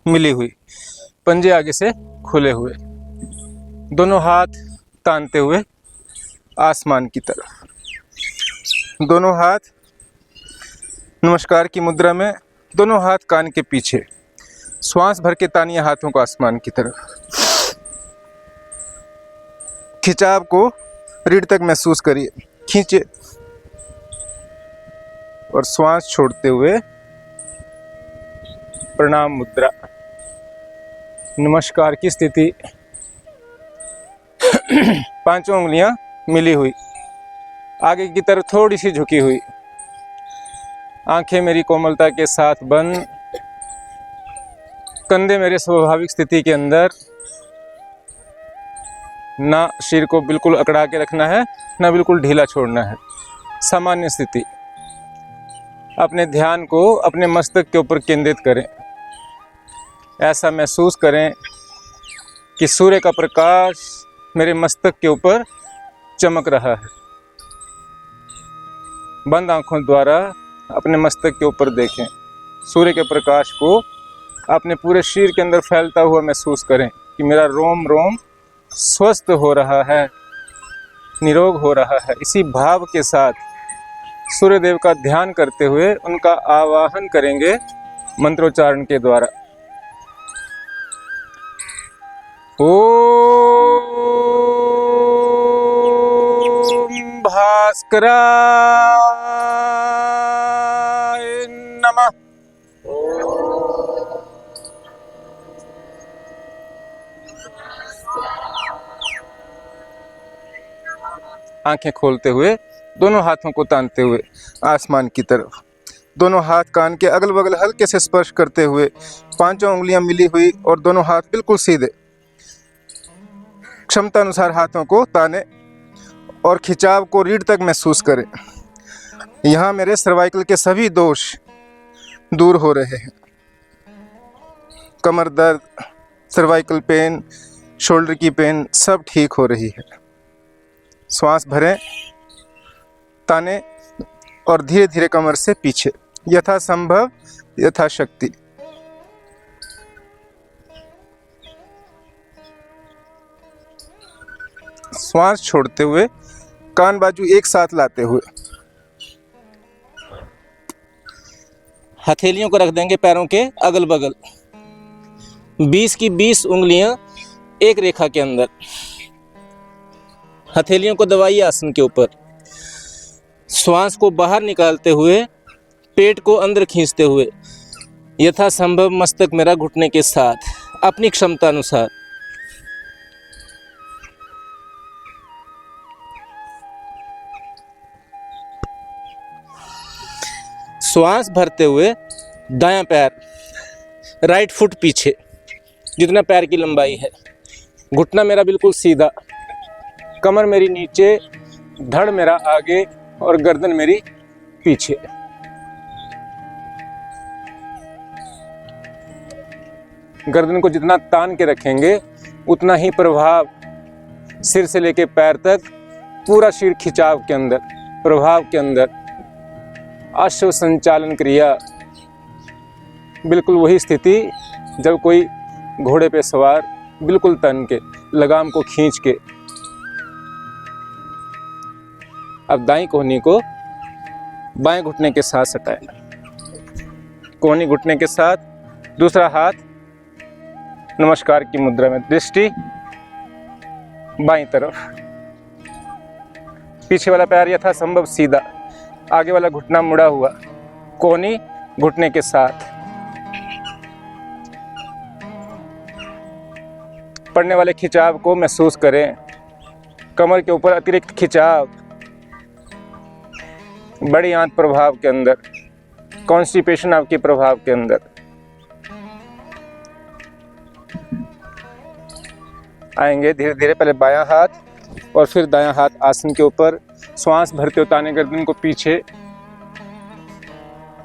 मिली हुई, पंजे आगे से खुले हुए, दोनों हाथ तानते हुए आसमान की तरफ, दोनों हाथ नमस्कार की मुद्रा में, दोनों हाथ कान के पीछे, श्वास भर के तानिए हाथों को आसमान की तरफ। खिंचाव को रीढ़ तक महसूस करिए, खींचे और श्वास छोड़ते हुए प्रणाम मुद्रा, नमस्कार की स्थिति। पांचों उंगलियां मिली हुई, आगे की तरफ थोड़ी सी झुकी हुई, आंखें मेरी कोमलता के साथ बंद, कंधे मेरे स्वाभाविक स्थिति के अंदर, ना सिर को बिल्कुल अकड़ा के रखना है, ना बिल्कुल ढीला छोड़ना है, सामान्य स्थिति। अपने ध्यान को अपने मस्तक के ऊपर केंद्रित करें, ऐसा महसूस करें कि सूर्य का प्रकाश मेरे मस्तक के ऊपर चमक रहा है। बंद आंखों द्वारा अपने मस्तक के ऊपर देखें, सूर्य के प्रकाश को अपने पूरे शरीर के अंदर फैलता हुआ महसूस करें कि मेरा रोम रोम स्वस्थ हो रहा है, निरोग हो रहा है। इसी भाव के साथ सूर्यदेव का ध्यान करते हुए उनका आवाहन करेंगे मंत्रोच्चारण के द्वारा। ओम भास्कराय नमः। आंखें खोलते हुए, दोनों हाथों को तानते हुए आसमान की तरफ, दोनों हाथ कान के अगल बगल हल्के से स्पर्श करते हुए, पांचों उंगलियां मिली हुई और दोनों हाथ बिल्कुल सीधे। क्षमता अनुसार हाथों को ताने और खिंचाव को रीढ़ तक महसूस करें। यहाँ मेरे सर्वाइकल के सभी दोष दूर हो रहे हैं। कमर दर्द, सर्वाइकल पेन, शोल्डर की पेन सब ठीक हो रही है। श्वास भरें, ताने और धीरे धीरे कमर से पीछे, यथासंभव यथाशक्ति। श्वास छोड़ते हुए कान बाजू एक साथ लाते हुए हथेलियों को रख देंगे पैरों के अगल बगल, 20 की 20 उंगलियां एक रेखा के अंदर। हथेलियों को दबाइए आसन के ऊपर, श्वास को बाहर निकालते हुए, पेट को अंदर खींचते हुए, यथासंभव मस्तक मेरा घुटने के साथ, अपनी क्षमता अनुसार। श्वास भरते हुए दायां पैर, राइट फुट पीछे, जितना पैर की लंबाई है, घुटना मेरा बिल्कुल सीधा, कमर मेरी नीचे, धड़ मेरा आगे और गर्दन मेरी पीछे। गर्दन को जितना तान के रखेंगे उतना ही प्रभाव सिर से लेके पैर तक, पूरा शरीर खिंचाव के अंदर, प्रभाव के अंदर। अश्व संचालन क्रिया, बिल्कुल वही स्थिति जब कोई घोड़े पे सवार बिल्कुल तन के, लगाम को खींच के। अब दाईं कोहनी को बाएं घुटने के साथ सटाएं, कोहनी घुटने के साथ, दूसरा हाथ नमस्कार की मुद्रा में, दृष्टि बाईं तरफ, पीछे वाला पैर यथासंभव सीधा, आगे वाला घुटना मुड़ा हुआ, कोहनी घुटने के साथ। पड़ने वाले खिंचाव को महसूस करें, कमर के ऊपर अतिरिक्त खिंचाव, बड़ी आंत प्रभाव के अंदर, कॉन्स्टिपेशन आपके प्रभाव के अंदर। आएंगे धीरे धीरे, पहले बायां हाथ और फिर दायां हाथ आसन के ऊपर। श्वास भरते हुए ताने गर्दन को पीछे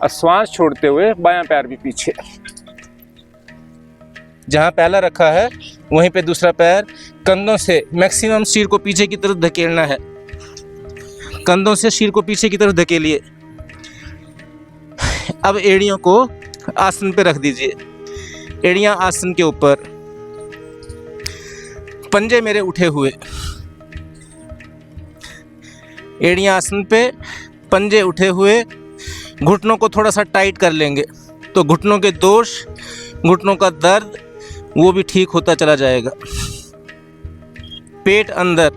और श्वास छोड़ते हुए बायां पैर भी पीछे। जहां पहला रखा है वहीं पे दूसरा पैर, कंधों से मैक्सिमम सिर को पीछे की तरफ धकेलना है, कंधों से सिर को पीछे की तरफ धकेलिए। अब एड़ियों को आसन पे रख दीजिए, एड़ियां आसन के ऊपर, पंजे मेरे उठे हुए, एड़ियां आसन पे पंजे उठे हुए, घुटनों को थोड़ा सा टाइट कर लेंगे तो घुटनों के दोष, घुटनों का दर्द वो भी ठीक होता चला जाएगा। पेट अंदर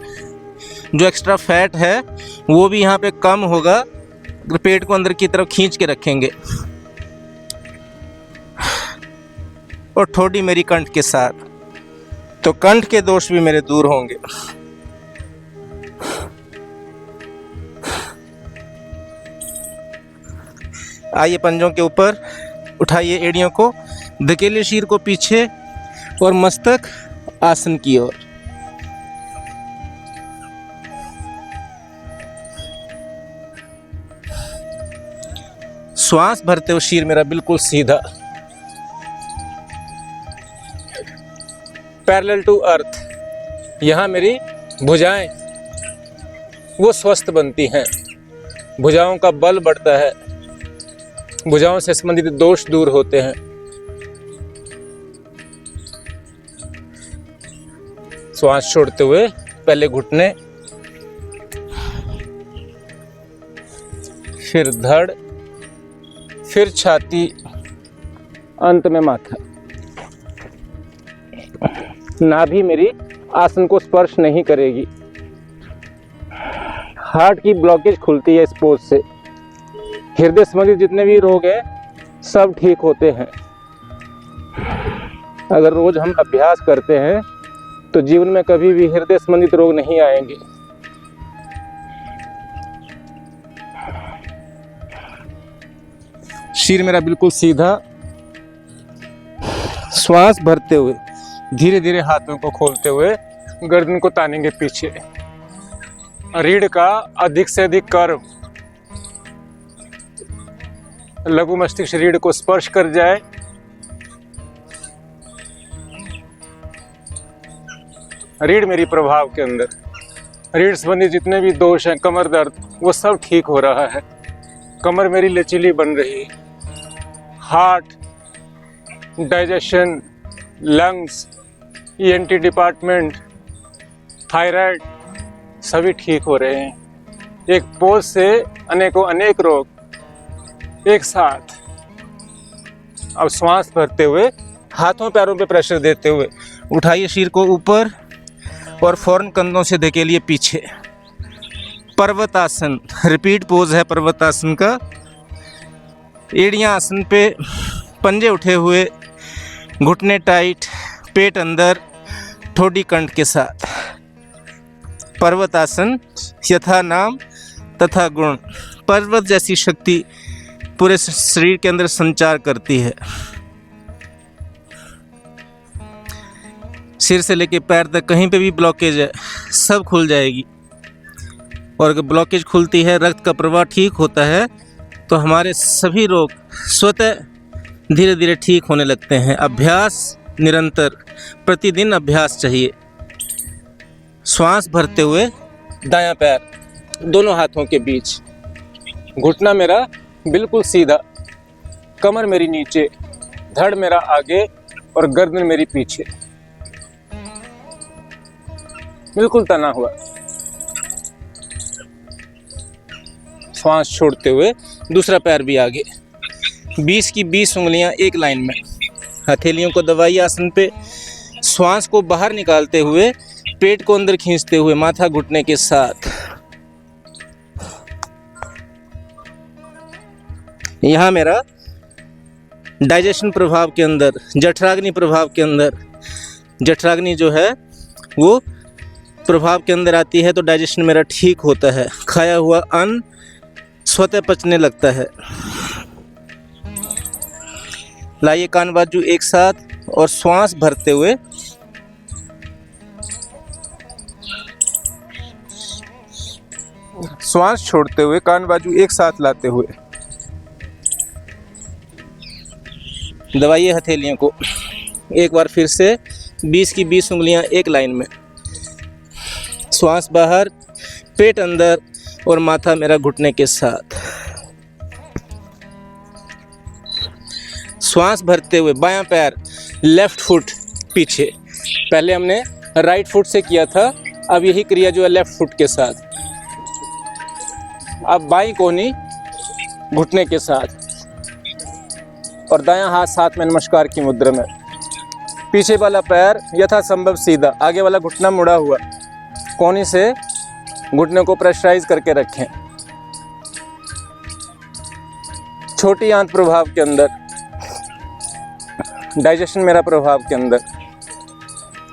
जो एक्स्ट्रा फैट है वो भी यहाँ पे कम होगा अगर पेट को अंदर की तरफ खींच के रखेंगे। और ठोडी मेरी कंठ के साथ, तो कंठ के दोष भी मेरे दूर होंगे। आइए पंजों के ऊपर उठाइए एड़ियों को, धकेलिए शीर को पीछे और मस्तक आसन की ओर। श्वास भरते हुए शीर मेरा बिल्कुल सीधा, पैरेलल टू अर्थ। यहाँ मेरी भुजाएं वो स्वस्थ बनती हैं, भुजाओं का बल बढ़ता है, भुजाओं से संबंधित दोष दूर होते हैं। श्वास छोड़ते हुए पहले घुटने, फिर धड़, फिर छाती, अंत में माथा। नाभि मेरी आसन को स्पर्श नहीं करेगी। हार्ट की ब्लॉकेज खुलती है इस पोज से। हृदय संबंधित जितने भी रोग हैं सब ठीक होते हैं। अगर रोज हम अभ्यास करते हैं तो जीवन में कभी भी हृदय संबंधित रोग नहीं आएंगे। शीर मेरा बिल्कुल सीधा, श्वास भरते हुए धीरे धीरे हाथों को खोलते हुए गर्दन को तानेंगे पीछे। रीढ़ का अधिक से अधिक कर्व लघु मस्तिष्क रीढ़ को स्पर्श कर जाए। रीढ़ मेरी प्रभाव के अंदर, रीढ़ संबंधी जितने भी दोष हैं, कमर दर्द, वो सब ठीक हो रहा है। कमर मेरी लचीली बन रही है। Heart, digestion, lungs, ENT department, thyroid सभी ठीक हो रहे हैं। एक पोज से अनेकों अनेक रोग एक साथ। अब श्वास भरते हुए हाथों पैरों पे प्रेशर देते हुए उठाइए शीर को ऊपर और फौरन कंधों से धकेलिए पीछे। पर्वतासन, रिपीट पोज है पर्वतासन का। एड़ियां आसन पे, पंजे उठे हुए, घुटने टाइट, पेट अंदर, ठोडी कंठ के साथ। पर्वतासन, यथा नाम तथा गुण। पर्वत जैसी शक्ति पूरे शरीर के अंदर संचार करती है। सिर से लेके पैर तक कहीं पे भी ब्लॉकेज है सब खुल जाएगी। और अगर ब्लॉकेज खुलती है, रक्त का प्रवाह ठीक होता है तो हमारे सभी रोग स्वतः धीरे धीरे ठीक होने लगते हैं। अभ्यास निरंतर, प्रतिदिन अभ्यास चाहिए। श्वास भरते हुए दायां पैर दोनों हाथों के बीच, घुटना मेरा बिल्कुल सीधा, कमर मेरी नीचे, धड़ मेरा आगे और गर्दन मेरी पीछे, बिल्कुल तना हुआ। श्वास छोड़ते हुए दूसरा पैर भी आगे, 20 की 20 उंगलियां एक लाइन में। हथेलियों को दबाइए आसन पे, श्वास को बाहर निकालते हुए पेट को अंदर खींचते हुए माथा घुटने के साथ। यहाँ मेरा डाइजेशन प्रभाव के अंदर, जठराग्नि प्रभाव के अंदर, जठराग्नि जो है वो प्रभाव के अंदर आती है तो डाइजेशन मेरा ठीक होता है। खाया हुआ अन्न स्वतः पचने लगता है। लाइए कान बाजू एक साथ और श्वास भरते हुए श्वास छोड़ते हुए कान बाजू एक साथ लाते हुए दबाइए हथेलियों को। एक बार फिर से 20 की 20 उंगलियां एक लाइन में। श्वास बाहर, पेट अंदर और माथा मेरा घुटने के साथ। श्वास भरते हुए बायां पैर लेफ्ट फुट पीछे। पहले हमने राइट फुट से किया था, अब यही क्रिया जो है लेफ्ट फुट के साथ। अब बाईं कोहनी घुटने के साथ और दायां हाथ साथ में नमस्कार की मुद्रा में। पीछे वाला पैर यथासंभव सीधा, आगे वाला घुटना मुड़ा हुआ। कोहनी से घुटने को प्रेशराइज करके रखें। छोटी आंत प्रभाव के अंदर, डाइजेशन मेरा प्रभाव के अंदर,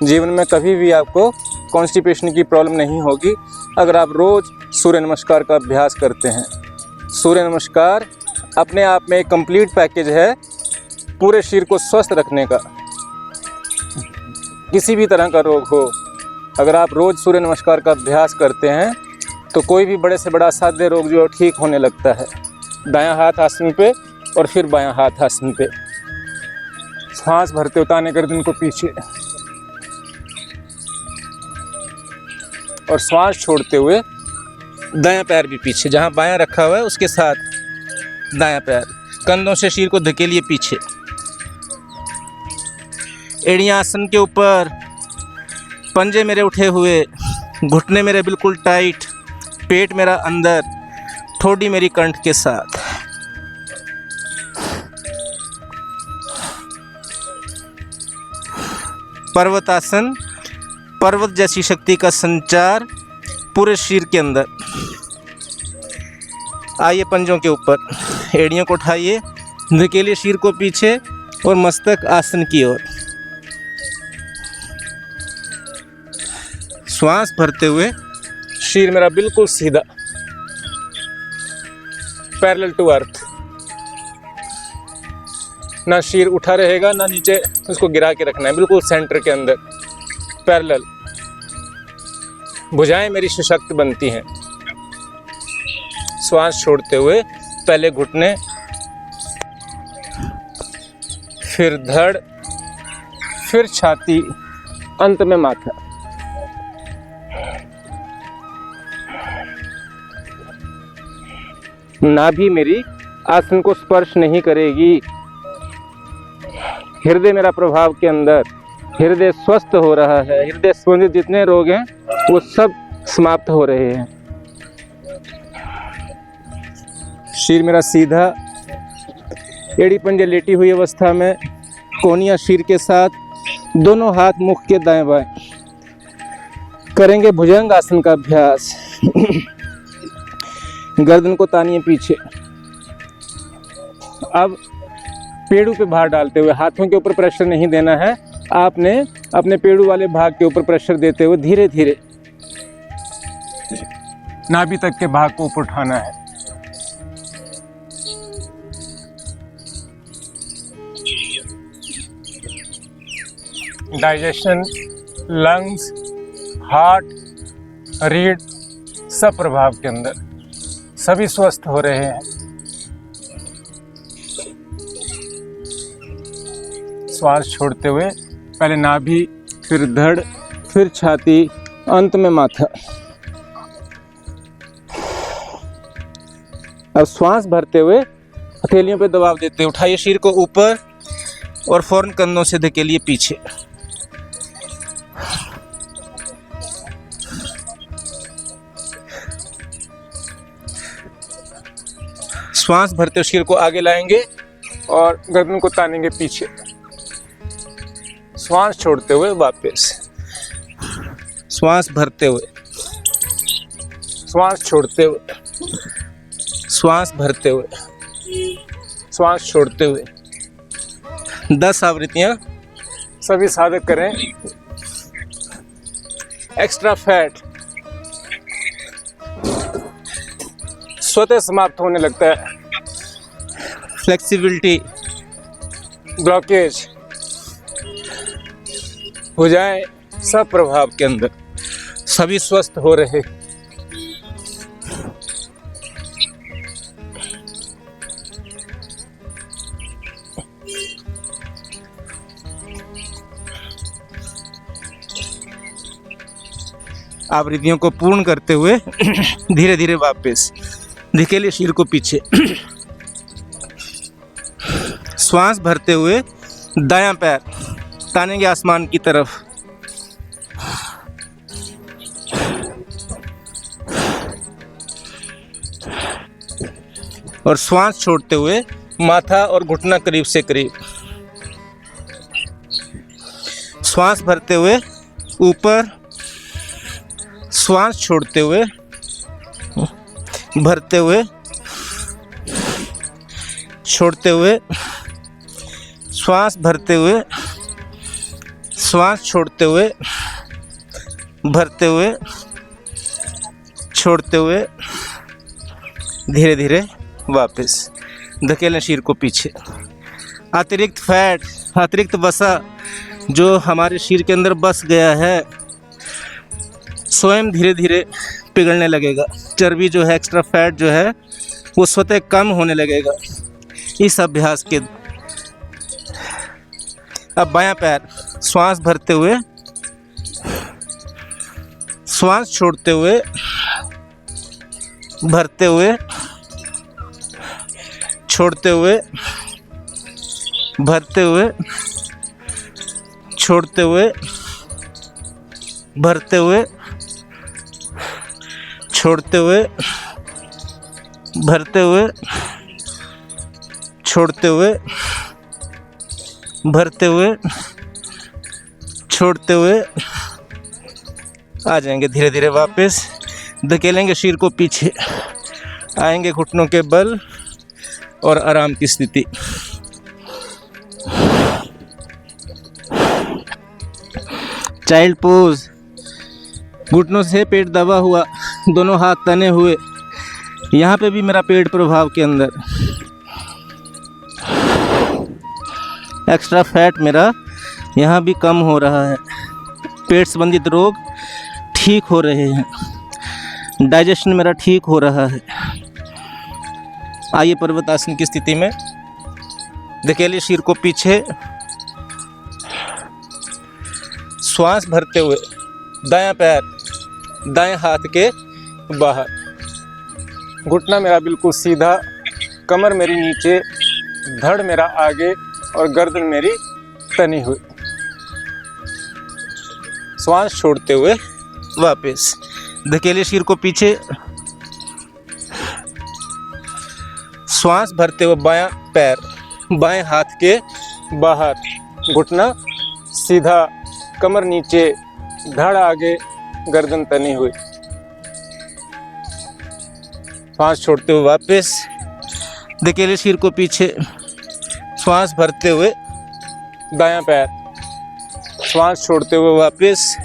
जीवन में कभी भी आपको कॉन्स्टिपेशन की प्रॉब्लम नहीं होगी अगर आप रोज सूर्य नमस्कार का अभ्यास करते हैं। सूर्य नमस्कार अपने आप में एक कंप्लीट पैकेज है पूरे शरीर को स्वस्थ रखने का। किसी भी तरह का रोग हो, अगर आप रोज सूर्य नमस्कार का अभ्यास करते हैं तो कोई भी बड़े से बड़ा असाध्य रोग जो है ठीक होने लगता है। दायां हाथ आसन पे और फिर बायां हाथ आसन पे। सांस भरते उतारने गर्दन को पीछे और श्वास छोड़ते हुए दायां पैर भी पीछे, जहां बायां रखा हुआ है उसके साथ दायां पैर, कंधों से शरीर को धकेलिए पीछे। एड़ियां आसन के ऊपर, पंजे मेरे उठे हुए, घुटने मेरे बिल्कुल टाइट, पेट मेरा अंदर, ठोडी मेरी कंठ के साथ। पर्वतासन, पर्वत जैसी शक्ति का संचार पूरे शरीर के अंदर। आइए पंजों के ऊपर, एड़ियों को उठाइए, धकेलिए शरीर को पीछे और मस्तक आसन की ओर। श्वास भरते हुए शरीर मेरा बिल्कुल सीधा, पैरेलल टू अर्थ। ना शरीर उठा रहेगा ना नीचे उसको गिरा के रखना है, बिल्कुल सेंटर के अंदर पैरेलल। भुजाएं मेरी सशक्त बनती हैं। श्वास छोड़ते हुए पहले घुटने, फिर धड़, फिर छाती, अंत में माथा। नाभि मेरी आसन को स्पर्श नहीं करेगी। हृदय मेरा प्रभाव के अंदर, हृदय स्वस्थ हो रहा है। हृदय संबंधित जितने रोग हैं वो सब समाप्त हो रहे हैं। शरीर मेरा सीधा, एड़ी पंजे लेटी हुई अवस्था में, कोहनियां शरीर के साथ, दोनों हाथ मुख के दाएं बाएं। करेंगे भुजंग आसन का अभ्यास। गर्दन को तानिए पीछे। अब पेड़ू पे भार डालते हुए, हाथों के ऊपर प्रेशर नहीं देना है, आपने अपने पेड़ू वाले भाग के ऊपर प्रेशर देते हुए धीरे धीरे नाभि तक के भाग को ऊपर उठाना है। डाइजेशन, लंग्स, हार्ट, रीढ़ सब प्रभाव के अंदर, सभी स्वस्थ हो रहे हैं। श्वास छोड़ते हुए पहले नाभि, फिर धड़, फिर छाती, अंत में माथा। अब श्वास भरते हुए हथेलियों पे दबाव देते, उठाइए शरीर को ऊपर और फौरन कंधों से धकेलिए पीछे। श्वास भरते हुए शरीर को आगे लाएंगे और गर्दन को तानेंगे पीछे। श्वास छोड़ते हुए वापस, श्वास भरते हुए, श्वास छोड़ते हुए, श्वास भरते हुए, श्वास छोड़ते हुए। 10 आवृत्तियां सभी साधक करें। एक्स्ट्रा फैट स्वतः समाप्त होने लगता है। फ्लेक्सिबिलिटी, ब्लॉकेज, भुजाएं सब प्रभाव के अंदर, सभी स्वस्थ हो रहे। आवृत्तियों को पूर्ण करते हुए धीरे धीरे वापस धकेलिए शरीर को पीछे। श्वास भरते हुए दायां पैर तानेंगे आसमान की तरफ। और श्वास छोड़ते हुए माथा और घुटना करीब से करीब। श्वास भरते हुए ऊपर, श्वास छोड़ते हुए भरते हुए, छोड़ते हुए, श्वास भरते हुए, श्वास छोड़ते हुए, भरते हुए, छोड़ते हुए, धीरे धीरे वापस धकेलें शरीर को पीछे। अतिरिक्त फैट, अतिरिक्त वसा जो हमारे शरीर के अंदर बस गया है स्वयं धीरे धीरे पिघलने लगेगा। चर्बी जो है, एक्स्ट्रा फैट जो है, वो स्वतः कम होने लगेगा इस अभ्यास के। अब बायां पैर, श्वास भरते हुए, श्वास छोड़ते हुए, भरते हुए, छोड़ते हुए, भरते हुए, छोड़ते हुए, भरते हुए, छोड़ते हुए, भरते हुए, छोड़ते हुए, भरते हुए, छोड़ते हुए आ जाएंगे धीरे धीरे वापस। धकेलेंगे शरीर को पीछे, आएंगे घुटनों के बल और आराम की स्थिति। चाइल्ड पोज, घुटनों से पेट दबा हुआ, दोनों हाथ तने हुए, यहाँ पे भी मेरा पेट प्रभाव के अंदर। एक्स्ट्रा फैट मेरा यहाँ भी कम हो रहा है, पेट संबंधित रोग ठीक हो रहे हैं, डाइजेशन मेरा ठीक हो रहा है। आइए पर्वत आसन की स्थिति में धकेलिए शरीर को पीछे, श्वास भरते हुए दायां पैर दाएं हाथ के बाहर, घुटना मेरा बिल्कुल सीधा, कमर मेरी नीचे, धड़ मेरा आगे और गर्दन मेरी तनी हुई। श्वास छोड़ते हुए वापस धकेलिए शरीर को पीछे, श्वास भरते हुए बायां पैर बाएं हाथ के बाहर, घुटना सीधा, कमर नीचे, धड़ आगे, गर्दन तनी हुई। श्वास छोड़ते हुए वापस धकेलिए शरीर को पीछे, श्वास भरते हुए दायां पैर, श्वास छोड़ते हुए वापस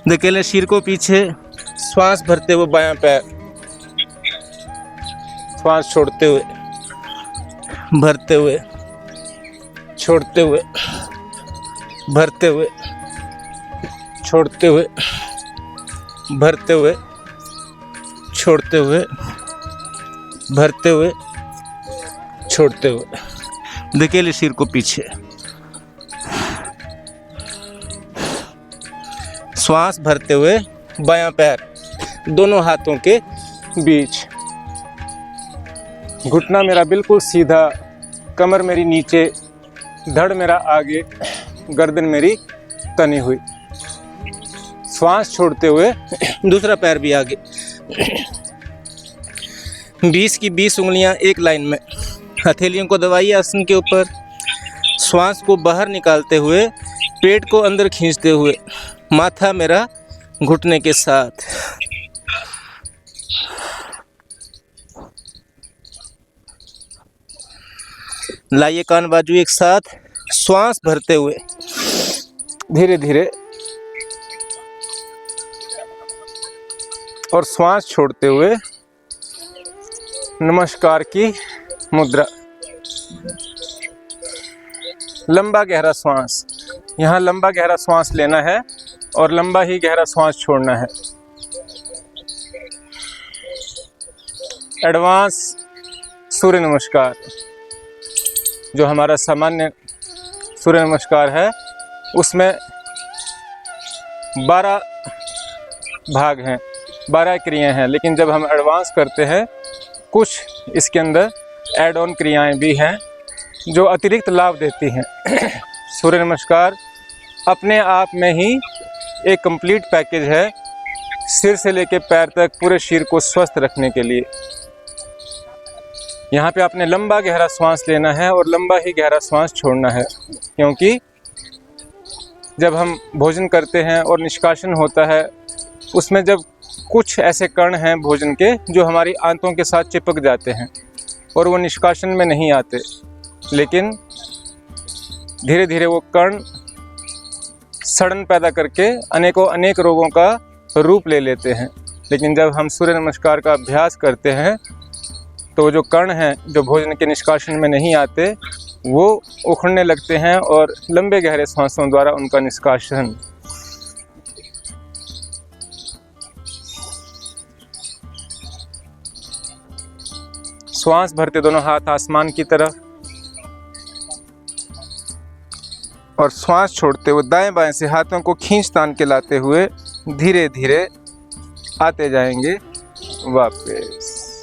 धकेलिए शरीर को पीछे, श्वास भरते हुए बायां पैर, श्वास छोड़ते हुए, भरते हुए, छोड़ते हुए, भरते हुए, छोड़ते हुए, भरते हुए, छोड़ते हुए, भरते हुए, छोड़ते हुए धकेलिए शरीर को पीछे। श्वास भरते हुए बायां पैर दोनों हाथों के बीच, घुटना मेरा बिल्कुल सीधा, कमर मेरी नीचे, धड़ मेरा आगे, गर्दन मेरी तनी हुई। श्वास छोड़ते हुए दूसरा पैर भी आगे, 20 की 20 उंगलियां एक लाइन में, हथेलियों को दबाइए आसन के ऊपर, श्वास को बाहर निकालते हुए, पेट को अंदर खींचते हुए, माथा मेरा घुटने के साथ। लाइए कान बाजू एक साथ, श्वास भरते हुए धीरे धीरे और श्वास छोड़ते हुए नमस्कार की मुद्रा। लंबा गहरा श्वास, यहाँ लंबा गहरा श्वास लेना है और लंबा ही गहरा श्वास छोड़ना है। एडवांस सूर्य नमस्कार, जो हमारा सामान्य सूर्य नमस्कार है, उसमें 12 भाग हैं, 12 क्रियाएं हैं, लेकिन जब हम एडवांस करते हैं कुछ इसके अंदर एड ऑन क्रियाएं भी हैं जो अतिरिक्त लाभ देती हैं। सूर्य नमस्कार अपने आप में ही एक कंप्लीट पैकेज है सिर से लेकर पैर तक पूरे शरीर को स्वस्थ रखने के लिए। यहाँ पे आपने लंबा गहरा सांस लेना है और लंबा ही गहरा सांस छोड़ना है, क्योंकि जब हम भोजन करते हैं और निष्कासन होता है उसमें जब कुछ ऐसे कण हैं भोजन के जो हमारी आंतों के साथ चिपक जाते हैं और वो निष्कासन में नहीं आते, लेकिन धीरे धीरे वो कण सड़न पैदा करके अनेक रोगों का रूप ले लेते हैं। लेकिन जब हम सूर्य नमस्कार का अभ्यास करते हैं तो जो कण हैं जो भोजन के निष्कासन में नहीं आते वो उखड़ने लगते हैं और लंबे गहरे सांसों द्वारा उनका निष्कासन। श्वास भरते दोनों हाथ आसमान की तरफ और श्वास छोड़ते हुए दाएं बाएं से हाथों को खींच तान के लाते हुए धीरे धीरे आते जाएंगे वापस।